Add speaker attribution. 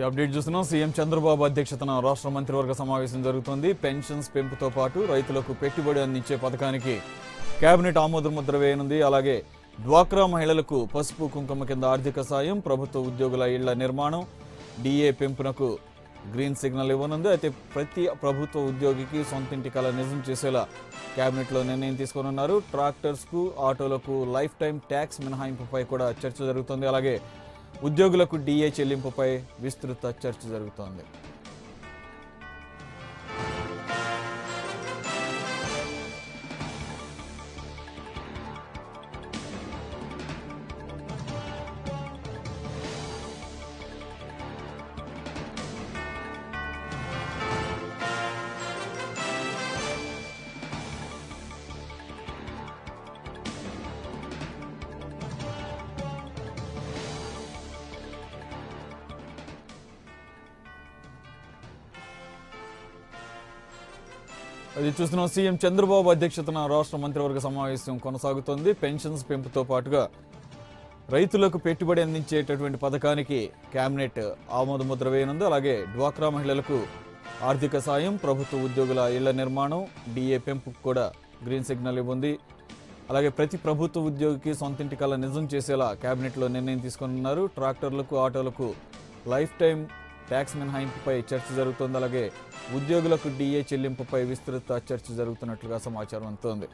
Speaker 1: ఈ అప్డేట్ చూస్తున్నాం. సీఎం చంద్రబాబు అధ్యక్షతన రాష్ట్ర మంత్రివర్గ సమావేశం జరుగుతోంది. పెన్షన్స్ పెంపుతో పాటు రైతులకు పెట్టుబడి అందించే పథకానికి కేబినెట్ ఆమోద ముద్ర వేయనుంది. అలాగే డ్వాక్రా మహిళలకు పసుపు కుంకుమ కింద ఆర్థిక సాయం, ప్రభుత్వ ఉద్యోగుల ఇళ్ల నిర్మాణం, డిఏ పెంపునకు గ్రీన్ సిగ్నల్ ఇవ్వనుంది. అయితే ప్రతి ప్రభుత్వ ఉద్యోగికి సొంతింటి కల నిజం చేసేలా కేబినెట్లో నిర్ణయం తీసుకోనున్నారు. ట్రాక్టర్స్కు, ఆటోలకు లైఫ్ టైం ట్యాక్స్ మినహాయింపుపై కూడా చర్చ జరుగుతోంది. అలాగే ఉద్యోగులకు డిఏ చెల్లింపుపై విస్తృత చర్చ జరుగుతోంది. అది చూస్తున్నాం. సీఎం చంద్రబాబు అధ్యక్షతన రాష్ట్ర మంత్రివర్గ సమావేశం కొనసాగుతోంది. పెన్షన్స్ పెంపుతో పాటుగా రైతులకు పెట్టుబడి అందించేటటువంటి పథకానికి కేబినెట్ ఆమోద ముద్ర వేయనుంది. అలాగే డ్వాక్రా మహిళలకు ఆర్థిక సాయం, ప్రభుత్వ ఉద్యోగుల ఇళ్ల నిర్మాణం, డిఏ పెంపుకు కూడా గ్రీన్ సిగ్నల్ ఇవ్వండి. అలాగే ప్రతి ప్రభుత్వ ఉద్యోగికి సొంతింటి కల నిజం చేసేలా కేబినెట్లో నిర్ణయం తీసుకున్నారు. ట్రాక్టర్లకు, ఆటోలకు లైఫ్ టైం ట్యాక్స్ మినహాయింపుపై చర్చ జరుగుతోంది. అలాగే ఉద్యోగులకు డిఏ చెల్లింపుపై విస్తృత చర్చ జరుగుతున్నట్లుగా సమాచారం అందుతోంది.